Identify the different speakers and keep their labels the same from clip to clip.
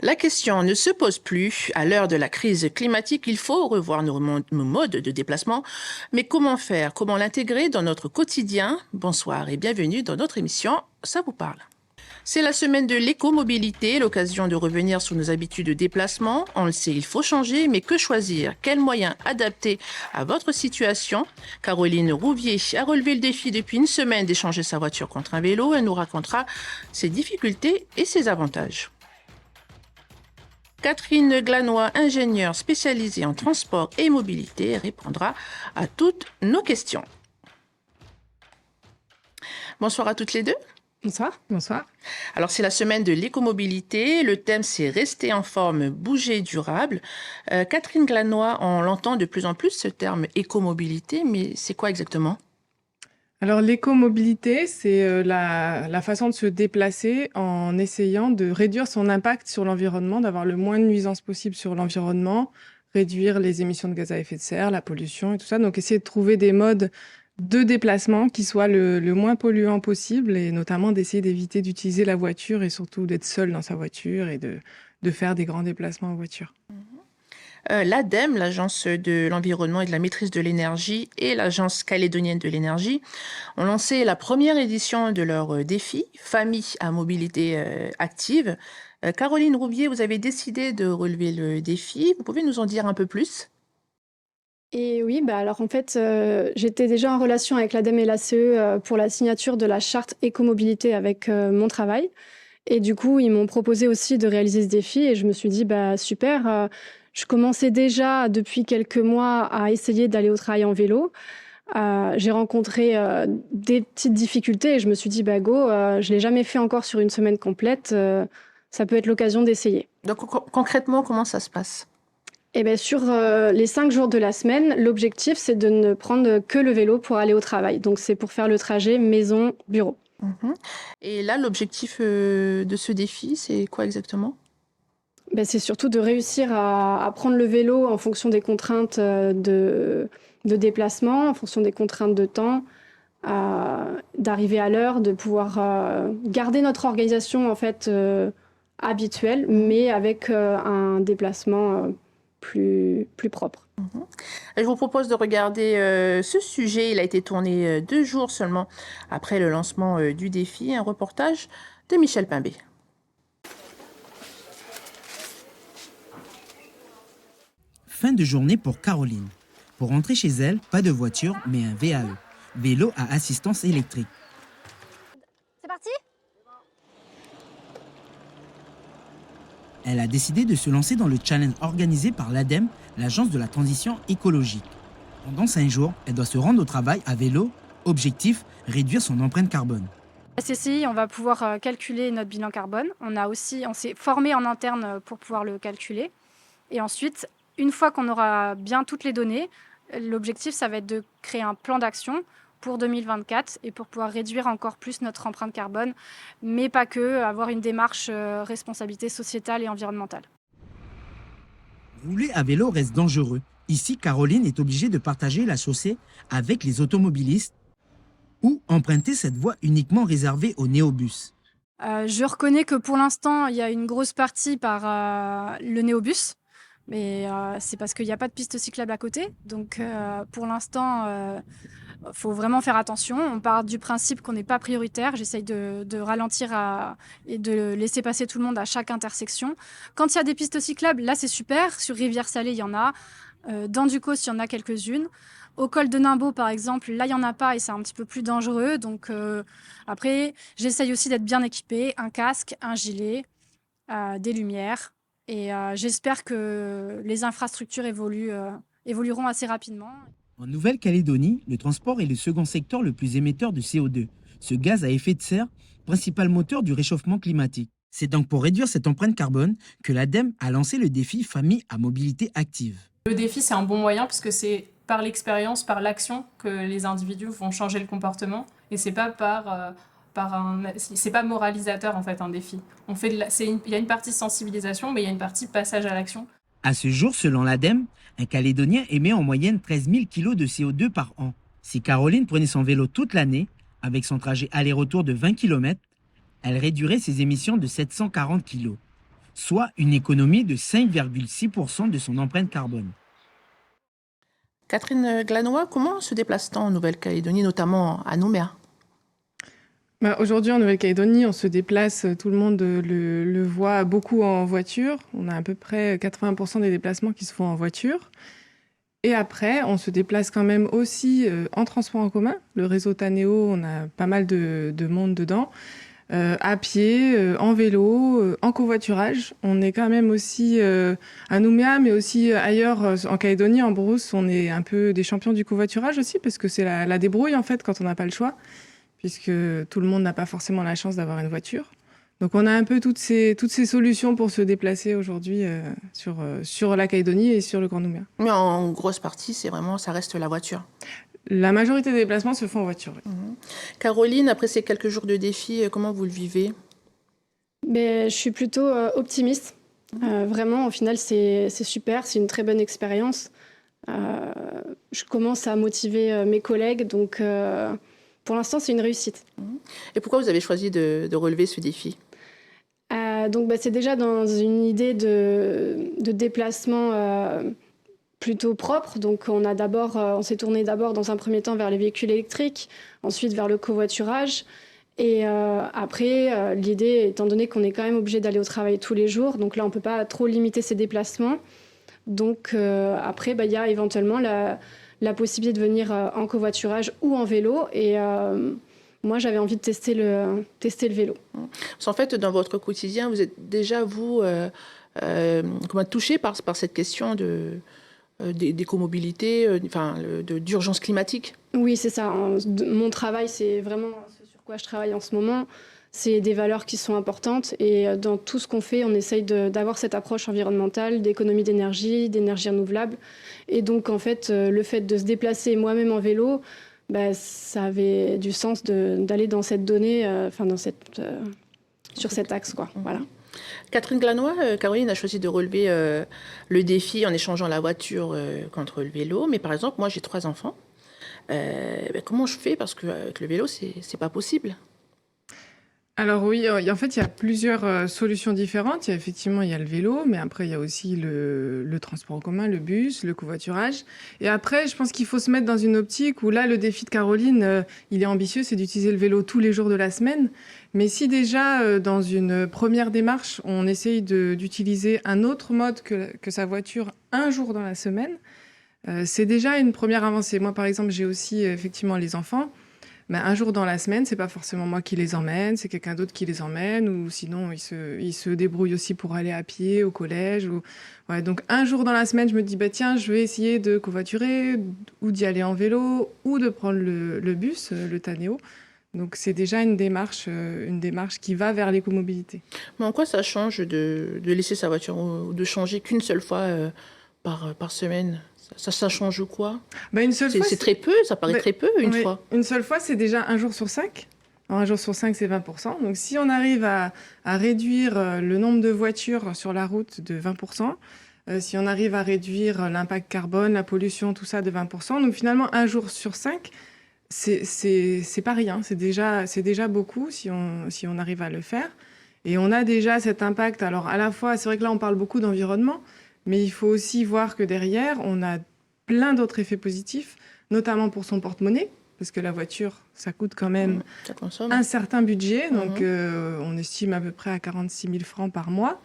Speaker 1: La question ne se pose plus. À l'heure de la crise climatique, il faut revoir nos modes de déplacement. Mais comment faire? Comment l'intégrer dans notre quotidien? Bonsoir et bienvenue dans notre émission Ça vous parle. C'est la semaine de l'écomobilité, l'occasion de revenir sur nos habitudes de déplacement. On le sait, il faut changer, mais que choisir? Quels moyens adapter à votre situation? Caroline Rouvier a relevé le défi depuis une semaine d'échanger sa voiture contre un vélo. Elle nous racontera ses difficultés et ses avantages. Catherine Glanois, ingénieure spécialisée en transport et mobilité, répondra à toutes nos questions. Bonsoir à toutes les deux.
Speaker 2: Bonsoir. Bonsoir.
Speaker 1: Alors, c'est la semaine de l'écomobilité. Le thème, c'est rester en forme, bouger durable. Catherine Glanois, on l'entend de plus en plus, ce terme écomobilité, mais c'est quoi exactement?
Speaker 2: Alors, l'écomobilité, c'est la façon de se déplacer en essayant de réduire son impact sur l'environnement, d'avoir le moins de nuisances possible sur l'environnement, réduire les émissions de gaz à effet de serre, la pollution et tout ça. Donc, essayer de trouver des modes de déplacement qui soient le moins polluants possible et notamment d'essayer d'éviter d'utiliser la voiture et surtout d'être seul dans sa voiture et de faire des grands déplacements en voiture.
Speaker 1: L'ADEME, l'Agence de l'environnement et de la maîtrise de l'énergie, et l'Agence calédonienne de l'énergie ont lancé la première édition de leur défi Famille à mobilité active. Caroline Rouvier, vous avez décidé de relever le défi. Vous pouvez nous en dire un peu plus?
Speaker 3: Et oui, alors en fait, j'étais déjà en relation avec l'ADEME et l'ACE pour la signature de la charte écomobilité avec mon travail. Et du coup, ils m'ont proposé aussi de réaliser ce défi et je me suis dit, super, je commençais déjà depuis quelques mois à essayer d'aller au travail en vélo. J'ai rencontré des petites difficultés et je me suis dit, go, je ne l'ai jamais fait encore sur une semaine complète, ça peut être l'occasion d'essayer.
Speaker 1: Donc concrètement, comment ça se passe?
Speaker 3: Et sur les 5 jours de la semaine, l'objectif, c'est de ne prendre que le vélo pour aller au travail. Donc, c'est pour faire le trajet maison-bureau.
Speaker 1: Et là, l'objectif de ce défi, c'est quoi exactement?
Speaker 3: C'est surtout de réussir à prendre le vélo en fonction des contraintes de déplacement, en fonction des contraintes de temps, d'arriver à l'heure, de pouvoir garder notre organisation en fait habituelle, mais avec un déplacement plus propre.
Speaker 1: Je vous propose de regarder ce sujet. Il a été tourné 2 jours seulement après le lancement du défi. Un reportage de Michel Pimbé.
Speaker 4: Fin de journée pour Caroline. Pour rentrer chez elle, pas de voiture, mais un VAE, vélo à assistance électrique.
Speaker 5: C'est parti?
Speaker 4: Elle a décidé de se lancer dans le challenge organisé par l'ADEME, l'Agence de la transition écologique. Pendant 5 jours, elle doit se rendre au travail à vélo. Objectif, réduire son empreinte carbone.
Speaker 5: À CCI, on va pouvoir calculer notre bilan carbone. On s'est formé en interne pour pouvoir le calculer. Et ensuite, une fois qu'on aura bien toutes les données, l'objectif, ça va être de créer un plan d'action pour 2024 et pour pouvoir réduire encore plus notre empreinte carbone, mais pas que, avoir une démarche responsabilité sociétale et environnementale.
Speaker 4: Rouler à vélo reste dangereux. Ici, Caroline est obligée de partager la chaussée avec les automobilistes ou emprunter cette voie uniquement réservée aux néobus.
Speaker 5: Je reconnais que pour l'instant, il y a une grosse partie par le néobus, mais c'est parce qu'il n'y a pas de piste cyclable à côté. Donc pour l'instant, faut vraiment faire attention. On part du principe qu'on n'est pas prioritaire. J'essaye de ralentir et de laisser passer tout le monde à chaque intersection. Quand il y a des pistes cyclables, là c'est super. Sur Rivière-Salée, il y en a. Dans Ducos, il y en a quelques-unes. Au col de Nimbaud, par exemple, là, il n'y en a pas et c'est un petit peu plus dangereux. Donc après, j'essaye aussi d'être bien équipée. Un casque, un gilet, des lumières. Et j'espère que les infrastructures évolueront assez rapidement.
Speaker 4: En Nouvelle-Calédonie, le transport est le second secteur le plus émetteur de CO2, ce gaz à effet de serre, principal moteur du réchauffement climatique. C'est donc pour réduire cette empreinte carbone que l'ADEME a lancé le défi Famille à mobilité active.
Speaker 6: Le défi, c'est un bon moyen parce que c'est par l'expérience, par l'action que les individus vont changer le comportement et c'est pas c'est pas moralisateur en fait un défi. Il y a une partie sensibilisation, mais il y a une partie passage à l'action.
Speaker 4: À ce jour, selon l'ADEME, un Calédonien émet en moyenne 13 000 kg de CO2 par an. Si Caroline prenait son vélo toute l'année, avec son trajet aller-retour de 20 km, elle réduirait ses émissions de 740 kg. soit une économie de 5,6% de son empreinte carbone.
Speaker 1: Catherine Glanois, comment se déplace-t-on en Nouvelle-Calédonie, notamment à Nouméa?
Speaker 2: Aujourd'hui, en Nouvelle-Calédonie, on se déplace, tout le monde le voit beaucoup en voiture. On a à peu près 80% des déplacements qui se font en voiture. Et après, on se déplace quand même aussi en transport en commun. Le réseau Taneo, on a pas mal de monde dedans. À pied, en vélo, en covoiturage. On est quand même aussi à Nouméa, mais aussi ailleurs en Calédonie, en Brousse, on est un peu des champions du covoiturage aussi, parce que c'est la débrouille en fait quand on n'a pas le choix, puisque tout le monde n'a pas forcément la chance d'avoir une voiture. Donc on a un peu toutes ces solutions pour se déplacer aujourd'hui sur la Calédonie et sur le Grand Nouméa.
Speaker 1: Mais en grosse partie, ça reste la voiture.
Speaker 2: La majorité des déplacements se font en voiture. Oui.
Speaker 1: Caroline, après ces quelques jours de défi, comment vous le vivez?
Speaker 3: Mais je suis plutôt optimiste. Vraiment, au final, c'est super, c'est une très bonne expérience. Je commence à motiver mes collègues, donc pour l'instant, c'est une réussite.
Speaker 1: Et pourquoi vous avez choisi de relever ce défi?
Speaker 3: Donc, c'est déjà dans une idée de déplacement plutôt propre. Donc, on s'est tourné d'abord dans un premier temps vers les véhicules électriques, ensuite vers le covoiturage. Et après, l'idée, étant donné qu'on est quand même obligé d'aller au travail tous les jours, donc là, on ne peut pas trop limiter ses déplacements. Donc après, il y a éventuellement la possibilité de venir en covoiturage ou en vélo. Et moi, j'avais envie de tester le vélo.
Speaker 1: En fait, dans votre quotidien, vous êtes déjà, vous, touché par cette question d'écomobilité, d'urgence climatique?
Speaker 3: Oui, c'est ça. Mon travail, c'est vraiment ce sur quoi je travaille en ce moment. C'est des valeurs qui sont importantes et dans tout ce qu'on fait, on essaye d'avoir cette approche environnementale, d'économie d'énergie renouvelable. Et donc, en fait, le fait de se déplacer moi-même en vélo, ça avait du sens d'aller dans cette donnée, sur cet axe, quoi. Voilà.
Speaker 1: Catherine Glanois, Caroline a choisi de relever le défi en échangeant la voiture contre le vélo. Mais par exemple, moi, j'ai 3 enfants. Comment je fais? Parce qu'avec le vélo, c'est pas possible.
Speaker 2: Alors oui, en fait, il y a plusieurs solutions différentes. Il y a le vélo, mais après, il y a aussi le transport en commun, le bus, le covoiturage. Et après, je pense qu'il faut se mettre dans une optique où là, le défi de Caroline, il est ambitieux, c'est d'utiliser le vélo tous les jours de la semaine. Mais si déjà, dans une première démarche, on essaye d'utiliser un autre mode que sa voiture un jour dans la semaine, c'est déjà une première avancée. Moi, par exemple, j'ai aussi effectivement les enfants. Un jour dans la semaine, c'est pas forcément moi qui les emmène, c'est quelqu'un d'autre qui les emmène, ou sinon ils se débrouillent aussi pour aller à pied au collège. Ouais, donc un jour dans la semaine, je me dis tiens, je vais essayer de covoiturer, ou d'y aller en vélo, ou de prendre le bus, le Taneo. Donc c'est déjà une démarche qui va vers l'écomobilité.
Speaker 1: Mais en quoi ça change de laisser sa voiture ou de changer qu'une seule fois par semaine? Ça change quoi?
Speaker 2: Une seule fois,
Speaker 1: c'est très peu, ça paraît très peu une fois.
Speaker 2: Une seule fois, c'est déjà 1 jour sur 5. Alors, 1 jour sur 5, c'est 20%. Donc si on arrive à réduire le nombre de voitures sur la route de 20%, si on arrive à réduire l'impact carbone, la pollution, tout ça de 20%, donc finalement 1 jour sur 5, c'est pas rien. C'est déjà beaucoup si on arrive à le faire. Et on a déjà cet impact. Alors à la fois, c'est vrai que là, on parle beaucoup d'environnement, mais il faut aussi voir que derrière, on a plein d'autres effets positifs, notamment pour son porte-monnaie, parce que la voiture, ça coûte quand même un certain budget. Donc, on estime à peu près à 46 000 francs par mois.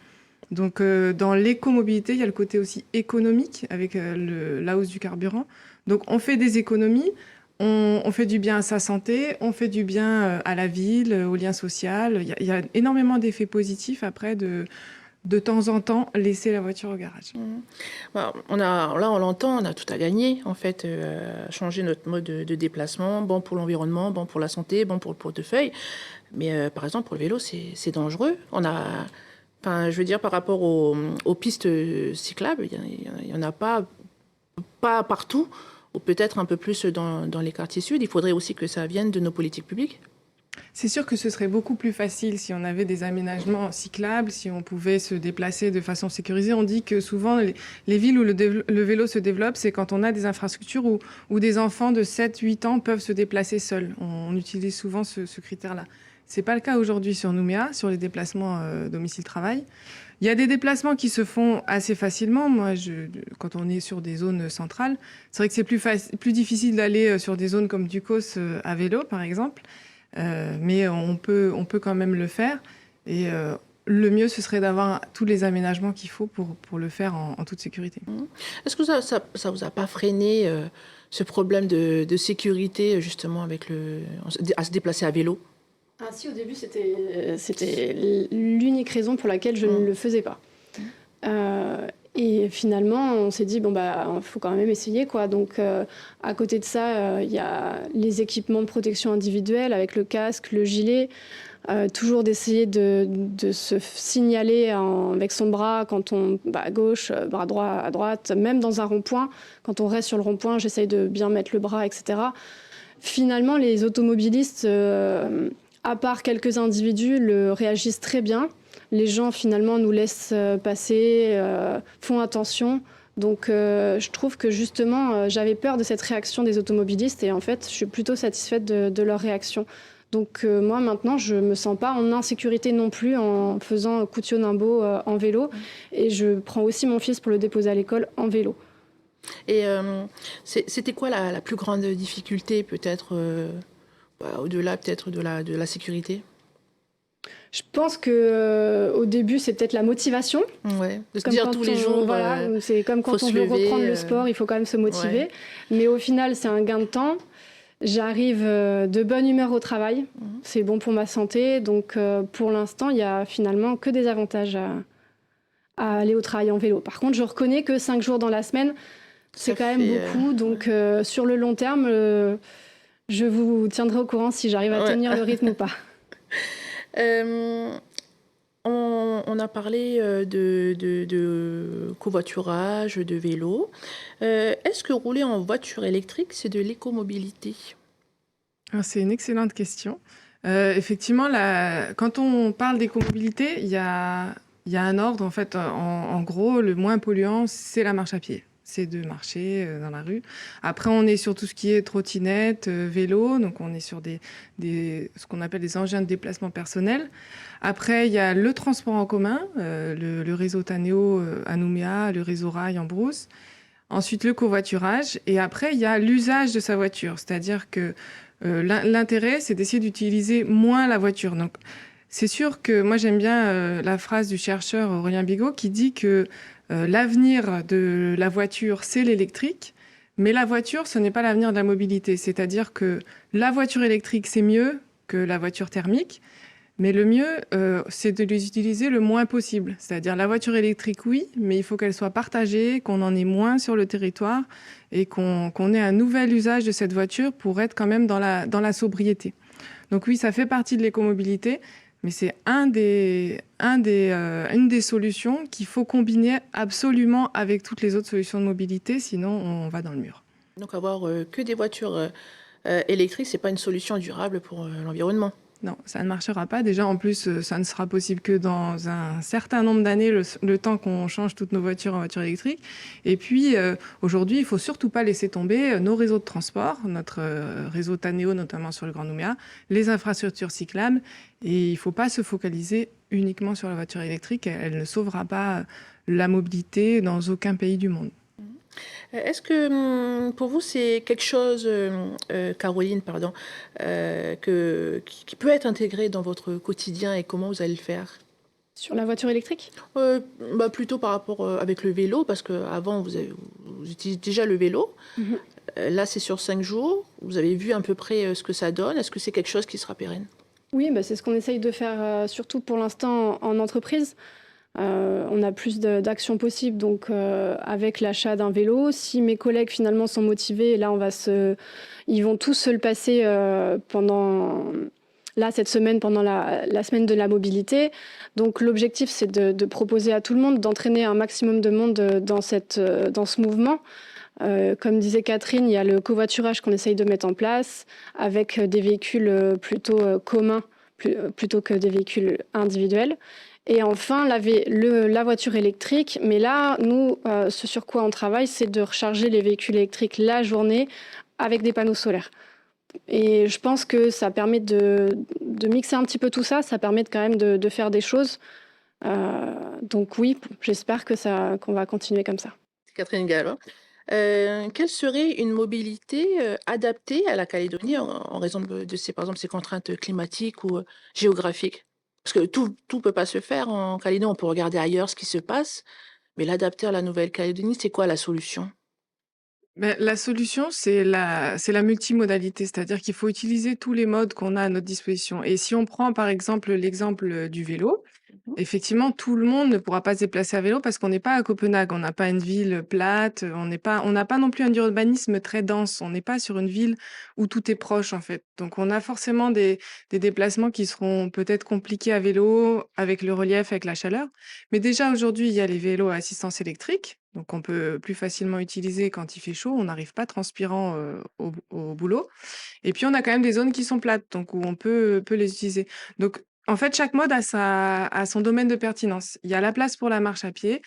Speaker 2: Donc, dans l'écomobilité, il y a le côté aussi économique avec la hausse du carburant. Donc, on fait des économies, on fait du bien à sa santé, on fait du bien à la ville, au lien social. Il y a énormément d'effets positifs après de temps en temps, laisser la voiture au garage.
Speaker 1: On l'entend, on a tout à gagner, en fait, changer notre mode de déplacement, bon pour l'environnement, bon pour la santé, bon pour le portefeuille. Mais par exemple, pour le vélo, c'est dangereux. Je veux dire, par rapport aux pistes cyclables, il n'y en a pas partout, ou peut-être un peu plus dans les quartiers sud. Il faudrait aussi que ça vienne de nos politiques publiques.
Speaker 2: C'est sûr que ce serait beaucoup plus facile si on avait des aménagements cyclables, si on pouvait se déplacer de façon sécurisée. On dit que souvent, les villes où le vélo se développe, c'est quand on a des infrastructures où des enfants de 7-8 ans peuvent se déplacer seuls. On utilise souvent ce critère-là. C'est pas le cas aujourd'hui sur Nouméa, sur les déplacements domicile-travail. Il y a des déplacements qui se font assez facilement. Moi, quand on est sur des zones centrales, c'est vrai que c'est plus difficile d'aller sur des zones comme Ducos à vélo, par exemple. Mais on peut quand même le faire. Et le mieux, ce serait d'avoir tous les aménagements qu'il faut pour le faire en toute sécurité.
Speaker 1: Est-ce que ça vous a pas freiné ce problème de sécurité, justement, à se déplacer à vélo?
Speaker 3: Ah si, au début, c'était l'unique raison pour laquelle je ne le faisais pas. Et finalement, on s'est dit, bon, bah, faut quand même essayer, quoi. Donc, à côté de ça, il y a les équipements de protection individuelle avec le casque, le gilet. Toujours d'essayer de se signaler avec son bras quand on à gauche, bras droit à droite, même dans un rond-point. Quand on reste sur le rond-point, j'essaye de bien mettre le bras, etc. Finalement, les automobilistes, à part quelques individus, réagissent très bien. Les gens, finalement, nous laissent passer, font attention. Donc, je trouve que, justement, j'avais peur de cette réaction des automobilistes et, en fait, je suis plutôt satisfaite de leur réaction. Donc, moi, maintenant, je ne me sens pas en insécurité non plus en faisant Coutiaux-Nimbaud en vélo. Et je prends aussi mon fils pour le déposer à l'école en vélo.
Speaker 1: Et c'était quoi la plus grande difficulté, peut-être, au-delà peut-être de la sécurité?
Speaker 3: Je pense qu'au début, c'est peut-être la motivation.
Speaker 1: Ouais, de se dire tous les jours.
Speaker 3: Voilà, c'est comme quand
Speaker 1: faut
Speaker 3: on
Speaker 1: se
Speaker 3: veut
Speaker 1: lever,
Speaker 3: reprendre le sport, il faut quand même se motiver.
Speaker 1: Ouais.
Speaker 3: Mais au final, c'est un gain de temps. J'arrive de bonne humeur au travail. C'est bon pour ma santé. Donc, pour l'instant, il n'y a finalement que des avantages à aller au travail en vélo. Par contre, je reconnais que 5 jours dans la semaine, c'est quand même beaucoup. Donc, sur le long terme, je vous tiendrai au courant si j'arrive à tenir le rythme ou pas.
Speaker 1: On a parlé de covoiturage, de vélo. Est-ce que rouler en voiture électrique, c'est de l'écomobilité?
Speaker 2: C'est une excellente question. Effectivement, quand on parle d'écomobilité, il y a un ordre. En fait, en gros, le moins polluant, c'est la marche à pied. C'est de marcher dans la rue. Après, on est sur tout ce qui est trottinette, vélo. Donc, on est sur ce qu'on appelle des engins de déplacement personnel. Après, il y a le transport en commun, le réseau Taneo à Nouméa, le réseau Rail en Brousse. Ensuite, le covoiturage. Et après, il y a l'usage de sa voiture. C'est-à-dire que l'intérêt, c'est d'essayer d'utiliser moins la voiture. Donc, c'est sûr que moi, j'aime bien la phrase du chercheur Aurélien Bigot qui dit que l'avenir de la voiture, c'est l'électrique, mais la voiture, ce n'est pas l'avenir de la mobilité. C'est-à-dire que la voiture électrique, c'est mieux que la voiture thermique, mais le mieux, c'est de les utiliser le moins possible. C'est-à-dire la voiture électrique, oui, mais il faut qu'elle soit partagée, qu'on en ait moins sur le territoire et qu'on ait un nouvel usage de cette voiture pour être quand même dans la sobriété. Donc oui, ça fait partie de l'écomobilité, mais c'est une des solutions qu'il faut combiner absolument avec toutes les autres solutions de mobilité, sinon on va dans le mur.
Speaker 1: Donc avoir que des voitures électriques, c'est pas une solution durable pour l'environnement.
Speaker 2: Non, ça ne marchera pas. Déjà, en plus, ça ne sera possible que dans un certain nombre d'années, le temps qu'on change toutes nos voitures en voitures électriques. Et puis, aujourd'hui, il ne faut surtout pas laisser tomber nos réseaux de transport, notre réseau Taneo, notamment sur le Grand Nouméa, les infrastructures cyclables. Et il ne faut pas se focaliser uniquement sur la voiture électrique. Elle ne sauvera pas la mobilité dans aucun pays du monde.
Speaker 1: Est-ce que pour vous, c'est quelque chose, Caroline, pardon, qui peut être intégré dans votre quotidien et comment vous allez le faire?
Speaker 3: Sur la voiture électrique?
Speaker 1: Plutôt par rapport avec le vélo, parce qu'avant, vous utilisez déjà le vélo. Là, c'est sur 5 jours. Vous avez vu à peu près ce que ça donne. Est-ce que c'est quelque chose qui sera pérenne?
Speaker 3: Oui, c'est ce qu'on essaye de faire, surtout pour l'instant en entreprise. On a plus d'actions possibles, donc avec l'achat d'un vélo. Si mes collègues finalement sont motivés, là ils vont tous se le passer cette semaine, pendant la semaine de la mobilité. Donc l'objectif, c'est de proposer à tout le monde, d'entraîner un maximum de monde dans ce mouvement. Comme disait Catherine, il y a le covoiturage qu'on essaye de mettre en place avec des véhicules plutôt communs plutôt que des véhicules individuels. Et enfin, la voiture électrique. Mais là, nous, ce sur quoi on travaille, c'est de recharger les véhicules électriques la journée avec des panneaux solaires. Et je pense que ça permet de de mixer un petit peu tout ça, ça permet quand même de faire des choses. Donc oui, j'espère qu'on va continuer comme ça.
Speaker 1: Catherine Gallo. Quelle serait une mobilité adaptée à la Calédonie en raison par exemple, ces contraintes climatiques ou géographiques? Parce que tout ne peut pas se faire en Calédonie, on peut regarder ailleurs ce qui se passe, mais l'adapter à la Nouvelle-Calédonie, c'est quoi la solution?
Speaker 2: Ben, la solution, c'est la multimodalité, c'est-à-dire qu'il faut utiliser tous les modes qu'on a à notre disposition. Et si on prend par exemple l'exemple du vélo,
Speaker 1: Mhm.
Speaker 2: effectivement, tout le monde ne pourra pas se déplacer à vélo parce qu'on n'est pas à Copenhague, on n'a pas une ville plate, on n'a pas non plus un urbanisme très dense, on n'est pas sur une ville où tout est proche en fait. Donc on a forcément des déplacements qui seront peut-être compliqués à vélo avec le relief, avec la chaleur. Mais déjà aujourd'hui, il y a les vélos à assistance électrique, donc on peut plus facilement utiliser quand il fait chaud, on n'arrive pas transpirant au boulot. Et puis on a quand même des zones qui sont plates, donc où on peut les utiliser. Donc en fait, chaque mode a son domaine de pertinence. Il y a la place pour la marche à pied.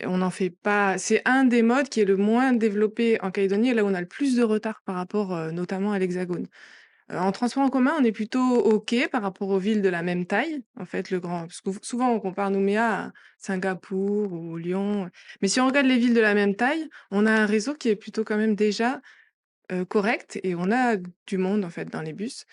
Speaker 2: On n'en fait pas. C'est un des modes qui est le moins développé en Calédonie, et là où on a le plus de retard par rapport notamment à l'Hexagone. En transport en commun, on est plutôt OK par rapport aux villes de la même taille. En fait, parce que souvent on compare Nouméa à Singapour ou Lyon. Mais si on regarde les villes de la même taille, on a un réseau qui est plutôt quand même déjà correct, et on a du monde en fait dans les bus.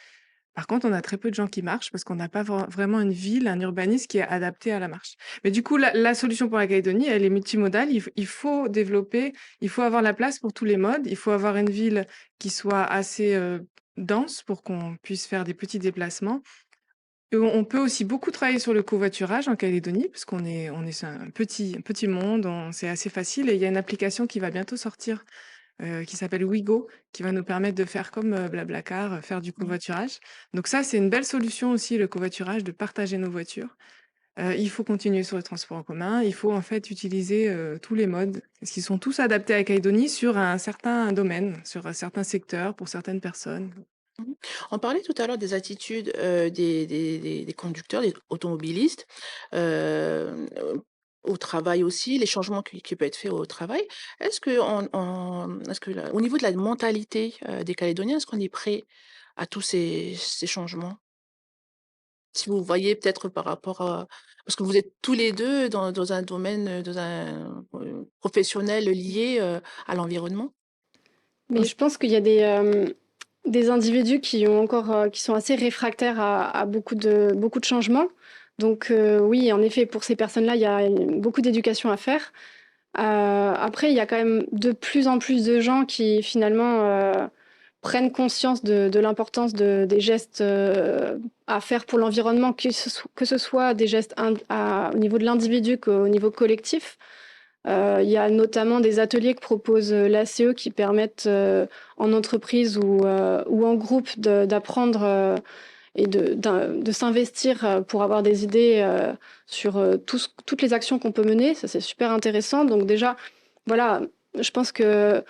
Speaker 2: Par contre, on a très peu de gens qui marchent parce qu'on n'a pas vraiment une ville, un urbanisme qui est adapté à la marche. Mais du coup, la solution pour la Calédonie, elle est multimodale. Il faut développer, il faut avoir la place pour tous les modes. Il faut avoir une ville qui soit assez dense pour qu'on puisse faire des petits déplacements. Et on peut aussi beaucoup travailler sur le covoiturage en Calédonie, parce on est sur un petit monde, c'est assez facile. Et il y a une application qui va bientôt sortir qui s'appelle Wigo, qui va nous permettre de faire comme Blablacar, faire du
Speaker 1: Mhm.
Speaker 2: covoiturage. Donc ça, c'est une belle solution aussi, le covoiturage, de partager nos voitures. Il faut continuer sur le transport en commun. Il faut en fait utiliser tous les modes, parce qu'ils sont tous adaptés à la Calédonie sur un certain domaine, sur un certain secteur, pour certaines personnes.
Speaker 1: Mhm. On parlait tout à l'heure des attitudes des conducteurs, des automobilistes, euh, au travail aussi, les changements qui peuvent être faits au travail. Au niveau de la mentalité des Calédoniens, est-ce qu'on est prêt à tous ces changements? Si vous voyez peut-être par rapport à... Parce que vous êtes tous les deux dans un domaine, dans un professionnel lié à l'environnement.
Speaker 3: Mais je pense qu'il y a des individus qui sont assez réfractaires à beaucoup de changements. Donc oui, en effet, pour ces personnes-là, il y a beaucoup d'éducation à faire. Après, il y a quand même de plus en plus de gens qui finalement prennent conscience de l'importance des gestes à faire pour l'environnement, que ce soit des gestes au niveau de l'individu qu'au niveau collectif. Il y a notamment des ateliers que propose l'ACE qui permettent en entreprise ou en groupe d'apprendre et de s'investir pour avoir des idées sur toutes les actions qu'on peut mener. Ça, c'est super intéressant. Donc déjà, voilà, je pense que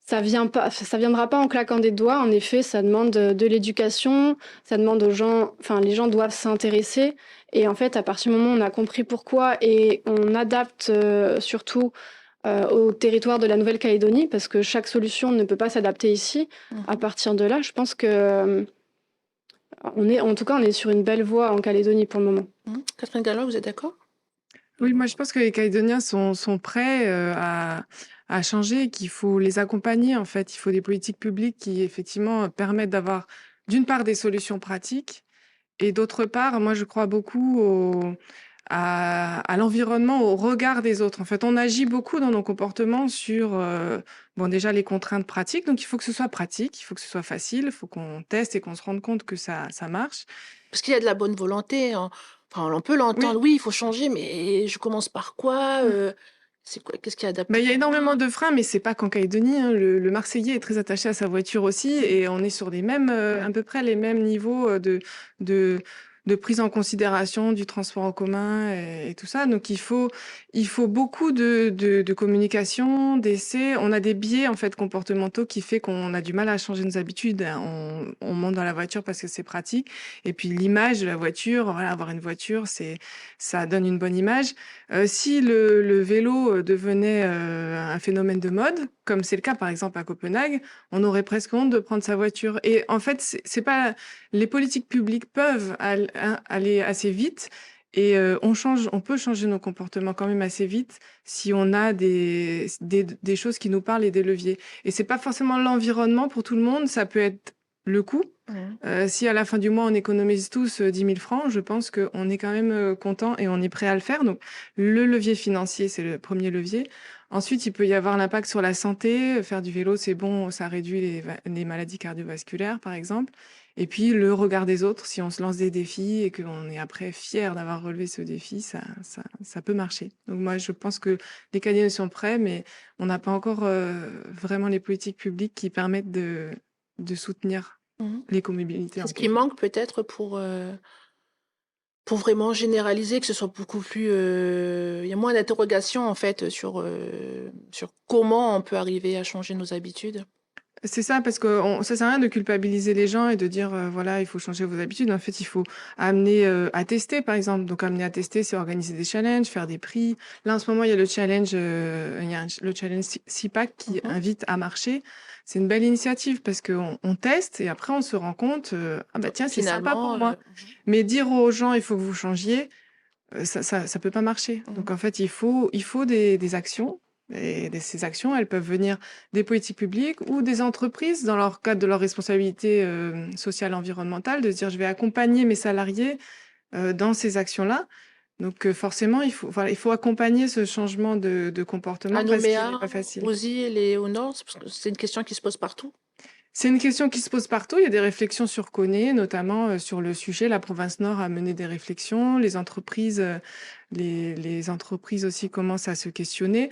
Speaker 3: ça viendra pas en claquant des doigts. En effet, ça demande de l'éducation, ça demande aux gens, enfin, les gens doivent s'intéresser. Et en fait, à partir du moment où on a compris pourquoi et on adapte surtout au territoire de la Nouvelle-Calédonie, parce que chaque solution ne peut pas s'adapter ici. À
Speaker 1: Mhm.
Speaker 3: partir de là, je pense que en tout cas, on est sur une belle voie en Calédonie pour le moment.
Speaker 1: Mhm. Catherine Galland, vous êtes d'accord?
Speaker 2: Oui, moi je pense que les Calédoniens sont prêts à changer, qu'il faut les accompagner en fait. Il faut des politiques publiques qui effectivement permettent d'avoir d'une part des solutions pratiques, et d'autre part, moi je crois beaucoup à l'environnement, au regard des autres. En fait, on agit beaucoup dans nos comportements sur bon, déjà les contraintes pratiques, donc il faut que ce soit pratique, il faut que ce soit facile, il faut qu'on teste et qu'on se rende compte que ça marche.
Speaker 1: Parce qu'il y a de la bonne volonté, hein. Enfin, on peut
Speaker 2: Oui.
Speaker 1: l'entendre, oui, il faut changer, mais je commence par quoi? C'est quoi? Qu'est-ce qui est
Speaker 2: Bah,
Speaker 1: adapté
Speaker 2: il y a
Speaker 1: pour
Speaker 2: énormément
Speaker 1: moi?
Speaker 2: de freins, mais c'est pas qu'en Calédonie, hein. Le Marseillais est très attaché à sa voiture aussi, et on est sur à peu près les mêmes niveaux de de prise en considération du transport en commun et tout ça. Donc, il faut beaucoup de communication, d'essais. On a des biais, en fait, comportementaux qui fait qu'on a du mal à changer nos habitudes. On monte dans la voiture parce que c'est pratique. Et puis, l'image de la voiture, voilà, avoir une voiture, ça donne une bonne image. Si le vélo devenait un phénomène de mode, comme c'est le cas, par exemple, à Copenhague, on aurait presque honte de prendre sa voiture. Et en fait, c'est pas les politiques publiques peuvent aller assez vite et on peut changer nos comportements quand même assez vite si on a des choses qui nous parlent et des leviers. Et c'est pas forcément l'environnement pour tout le monde, ça peut être le coût. Si à la fin du mois on économise tous 10 000 francs, je pense qu'on est quand même content et on est prêt à le faire. Donc le levier financier, c'est le premier levier. Ensuite, il peut y avoir l'impact sur la santé. Faire du vélo, c'est bon, ça réduit les maladies cardiovasculaires, par exemple. Et puis, le regard des autres, si on se lance des défis et qu'on est après fier d'avoir relevé ce défi, ça peut marcher. Donc moi, je pense que les Canadiens sont prêts, mais on n'a pas encore vraiment les politiques publiques qui permettent de soutenir l'écomobilité.
Speaker 1: C'est ce qui manque peut-être pour vraiment généraliser, que ce soit beaucoup plus... Il y a moins d'interrogations, en fait, sur comment on peut arriver à changer nos habitudes.
Speaker 2: C'est ça, parce que ça sert à rien de culpabiliser les gens et de dire, voilà, il faut changer vos habitudes. En fait, il faut amener à tester, par exemple. Donc, amener à tester, c'est organiser des challenges, faire des prix. Là, en ce moment, il y a le challenge, le challenge CPAC qui invite à marcher. C'est une belle initiative parce qu'on teste et après, on se rend compte, ah bah tiens, c'est sympa pour moi. Mais dire aux gens, il faut que vous changiez, ça peut pas marcher. Donc, en fait, il faut des actions. Et ces actions, elles peuvent venir des politiques publiques ou des entreprises dans leur cadre de leur responsabilité sociale environnementale, de se dire je vais accompagner mes salariés dans ces actions-là. Donc forcément, il faut accompagner ce changement de comportement
Speaker 1: À
Speaker 2: parce qu'il
Speaker 1: Nouméa,
Speaker 2: n'est pas facile.
Speaker 1: aux îles et au nord, parce que c'est une question qui se pose partout.
Speaker 2: C'est une question qui se pose partout. Il y a des réflexions sur Coné, notamment sur le sujet. La province Nord a mené des réflexions. Les entreprises aussi commencent à se questionner.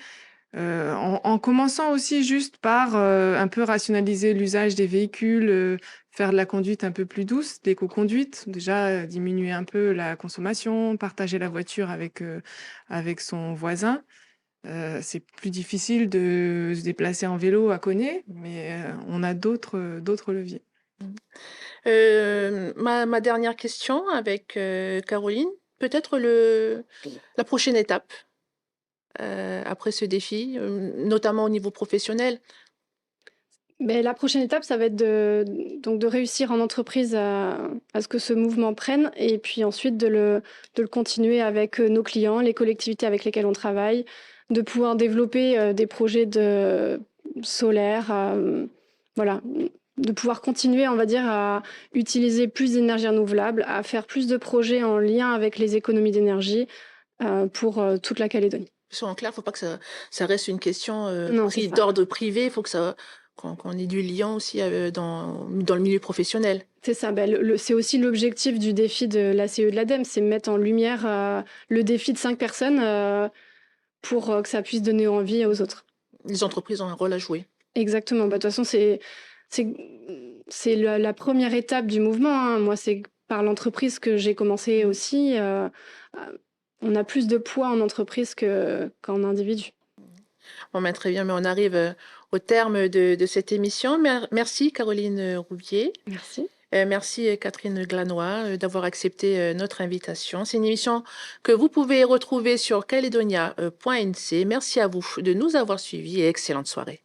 Speaker 2: En commençant aussi juste par un peu rationaliser l'usage des véhicules, faire de la conduite un peu plus douce, l'éco-conduite, déjà diminuer un peu la consommation, partager la voiture avec son voisin. C'est plus difficile de se déplacer en vélo à Coné, mais on a d'autres leviers.
Speaker 1: Ma dernière question avec Caroline, peut-être la prochaine étape après ce défi, notamment au niveau professionnel.
Speaker 3: Mais la prochaine étape, ça va être de réussir en entreprise à ce que ce mouvement prenne et puis ensuite de le continuer avec nos clients, les collectivités avec lesquelles on travaille, de pouvoir développer des projets de solaire, voilà, de pouvoir continuer, on va dire, à utiliser plus d'énergie renouvelable, à faire plus de projets en lien avec les économies d'énergie pour toute la Calédonie.
Speaker 1: En clair, il ne faut pas que ça reste une question
Speaker 3: Non, c'est ça.
Speaker 1: d'ordre privé, il faut que qu'on ait du lien aussi dans le milieu professionnel.
Speaker 3: C'est ça, c'est aussi l'objectif du défi de la CE de l'ADEME, c'est mettre en lumière le défi de 5 personnes pour que ça puisse donner envie aux autres.
Speaker 1: Les entreprises ont un rôle à jouer.
Speaker 3: Exactement, de toute façon, c'est la première étape du mouvement, hein. Moi, c'est par l'entreprise que j'ai commencé aussi. On a plus de poids en entreprise qu'en individu.
Speaker 1: Bon, ben, très bien, mais on arrive au terme de cette émission. Merci Caroline Rouvier.
Speaker 3: Merci.
Speaker 1: Merci Catherine Glanois d'avoir accepté notre invitation. C'est une émission que vous pouvez retrouver sur caledonia.nc. Merci à vous de nous avoir suivis et excellente soirée.